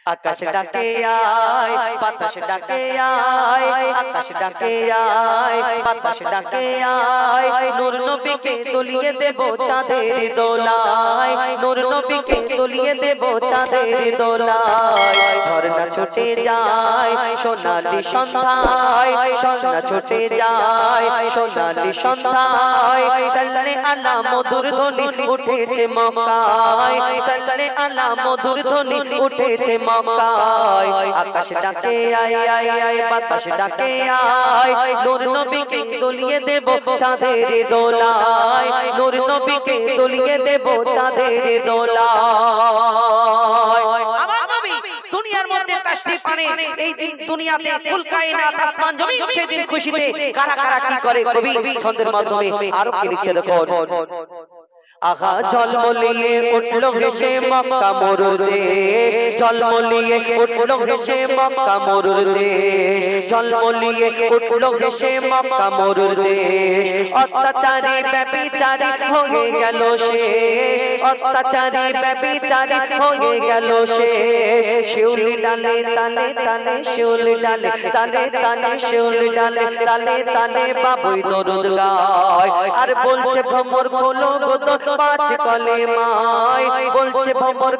আকাশ ডাকে আয় বাতাস ডাকে আয়, আকাশ ডাকে আয় বাতাস ডাকে আয়, নূর নবীকে দুলিয়ে দেব চাঁদের দোলায়, নূর নবীকে দুলিয়ে দেব চাঁদের দোলায়। ঝর্ণা ছুটে যায় সোনালি সন্ধ্যায়, ঝর্ণা ছুটে যায় সোনালি সন্ধ্যায়, সাল্লে আলা মধুর ধ্বনি উঠেছে মক্কায়, সাল্লে আলা মধুর ধ্বনি উঠেছে মক্কায়। আকাশ ডাকে আয় আয় আয় বাতাস ডাকে আয়, নূর নবীকে দুলিয়ে দেব চাঁদের দোলায়, নূর নবীকে দুলিয়ে দেব চাঁদের দোলায়। আমার নবী দুনিয়ার মধ্যে তাশরীফ আনে, এই দিন দুনিয়াতে কুল কায়নাত আসমান জমিন সেদিন খুশিতে কারা কারা কি করে কবি ছন্দের মাধ্যমে আরো কি লিখছে দেখো। আহা ঝলমলিয়ে উঠলো হেসে মক্কা মরুর দেশ, ঝলমলিয়ে উঠলো হেসে মক্কা মরুর দেশ, ঝলমলিয়ে উঠলো হেসে মক্কা মরুর দেশ। অত্যাচারী ব্যভিচারী হয়ে গেল শেষ, অত্যাচারী ব্যভিচারী হয়ে গেল শেষ। শিউলি ডালে তালে তালে শিউলি ডালে তালে তালে শিউলি ডালে তালে তালে বাবুই দরুদ গায়, আর বলছে ভ্রমর খোলো গো পাঁচ কলেমায়, বলছে ভ্রমর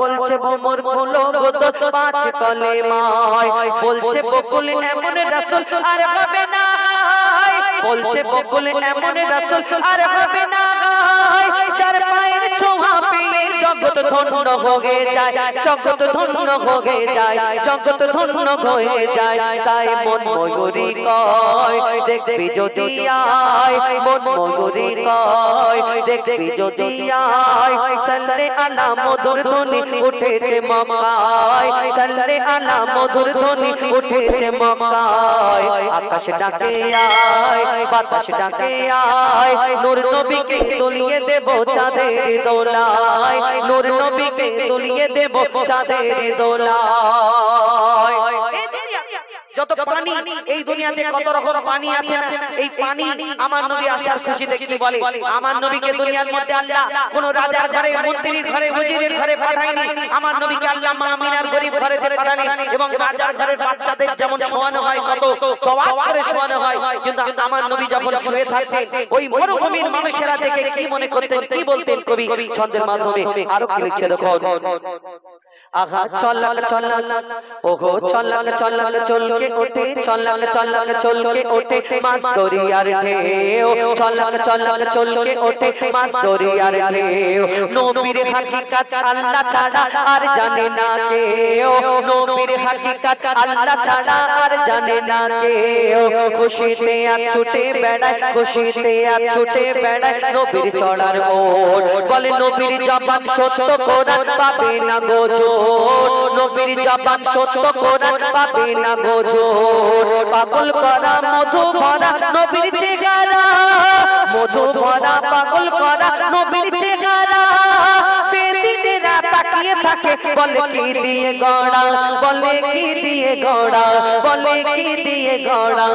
বলছে ভ্রমর খোলো গো পাঁচ কলেমায়, বলছে বকুল এমন রাসূল আর হবে না, বলছে বকুল এমন রাসূল আর হবে না, যার পায়ের ছোঁয়া পেয়ে জগৎ ধন্য হয়ে যায়, জগৎ ধন্য হয়ে যায়, জগৎ ধন্য হয়ে যায়। তাই মন ময়ূরী কয় দেখবি যদি আয়, মন ময়ূরী কয় দেখবি যদি আয়, সাল্লে আলা মধুর ধ্বনি উঠেছে মক্কায়, সাল্লে আলা মধুর ধ্বনি উঠেছে মক্কায়। আকাশ ডাকে আয় বাতাস ডাকে আয়, নূর নবীকে দুলিয়ে দেব চাঁদের দোলায়, নূর নবীকে দুলিয়ে দেব চাঁদের দোলায়। যত পানি এই দুনিয়াতে কত রকম পানি আছে না, এই পানি আমার নবী আসার খুশিতে কি বলে, আমার নবীকে দুনিয়ার মধ্যে আল্লাহ কোন রাজার ঘরে মন্ত্রীর ঘরে ওজিরের ঘরে পাঠায়নি, আমার নবীকে আল্লাহ মা আমিনার গরিব ঘরে পাঠায়নি, এবং রাজার ঘরের বাচ্চাদের যেমন শোয়ানো হয় কত তওয়াজ করে শোয়ানো হয়, কিন্তু আমার নবী যখন শুয়ে থাকতেন ওই মরুভূমির মানুষেরা দেখে কি মনে করতেন কি বলতেন কবি ছন্দের মাধ্যমে আরো কি লিখছে দেখো। আহা চলক চলক ওগো চলক চলক চলকে ওঠে, চলক চলক চলকে ওঠে মাছ দরিয়ার ঢেউ, চলক চলক চলকে ওঠে মাছ দরিয়ার ঢেউ। নবীর হাকিকত আল্লাহ ছাড়া আর জানে না কেউ, নবীর হাকিকত আল্লাহ ছাড়া আর জানে না কেউ। খুশিতে আর ছুটে বেড়ায়, খুশিতে আর ছুটে বেড়ায় নবীর চড়ার ওট, বলে নবীর জবান সত্য কোরআন পাবে না গো জোর, নবীর জবান সত্য কোরআন পাবে না গো জোর। পাগল করা মধু ভরা নবীর চেহারা, মধু ভরা পাগল করা নবীর চেহারা। বেদিনেরা তাকিয়ে থাকে বলে কি দিয়ে গড়া, বলে কি দিয়ে গড়া, বলে কি দিয়ে গড়া।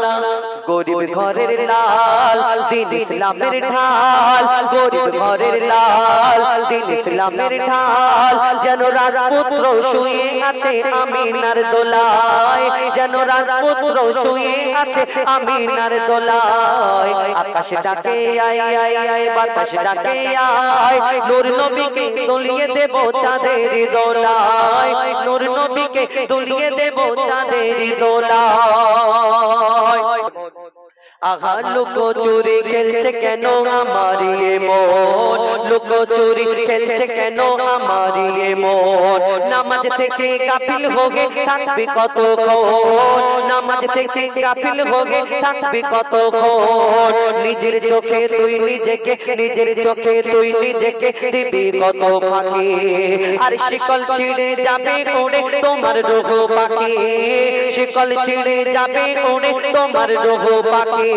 গরিব ঘরের লাল দিন ইসলামের ঢাল, গরিব ঘরের লাল দিন ইসলামের ঢাল। যেন রাজপুত্র শুয়ে আছে আমিনার দোলায়, যেন রাজপুত্র শুয়ে আছে আমিনার দোলায়। আকাশ ডাকে আয় আয় আয় বাতাস ডাকে আয়, নূর নবীকে দুলিয়ে দেব চাঁদের দোলায়, নূর নবীকে দুলিয়ে দেব চাঁদের দোলায়। আহা লুকো চুরি খেলছে কেন আমার মন, লুকো চুরি খেলছে কেন আমার মন। নামাজ থেকে গাফিল হয়ে থাকবি কতক্ষণ, নামাজ থেকে গাফিল হয়ে থাকবি কতক্ষণ। নিজের চোখে তুই নিজেকে, নিজের চোখে তুই নিজেকে দিবি কত ফাঁকি, আর শিকল ছিঁড়ে যাবে উড়ে তোমার রূহ পাখি, শিকল ছিঁড়ে যাবে উড়ে তোমার রূহ পাখি।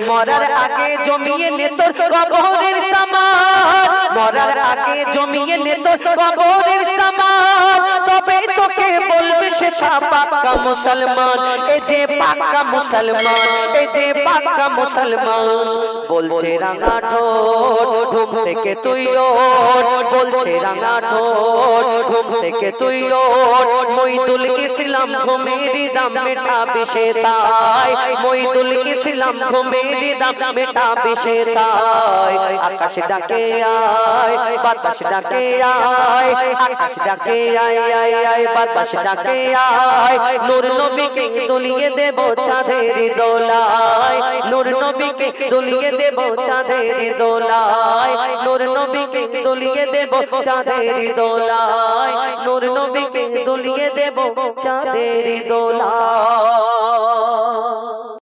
মরার আগে জমিয়ে নে তোর কবরের সামান, মরার আগে জমিয়ে নে তোর কবরের সামান, তবে তোকে বলবে সেটা পাক্কা মুসলমান, এই যে পাক্কা মুসলমান, এই যে পাক্কা মুসলমান। বলছে রাঙা ঠোঁট ঘুম থেকে তুই ওঠ, বলছে রাঙা ঠোঁট ঘুম থেকে তুই ওঠ। মইদুল ইসলাম ঘুমের দাম মেটাবে সে তাই, মইদুল ইসলাম ঘুমের দাম মেটাবে সে তাই। আকাশ ডাকে আয়, বাতাস ডাকে আয়, আকাশ ডাকে আয় আয় আয়, বাতাস ডাকে আয়। নূর নবীকে দুলিয়ে দেব চাঁদের দোলায়, নূর নবীকে দুলিয়ে দেব চাঁদের দোলায়, নূর নবীকে দুলিয়ে দেব চাঁদের দোলায়, নূর নবীকে দুলিয়ে দেব চাঁদের দোলায়।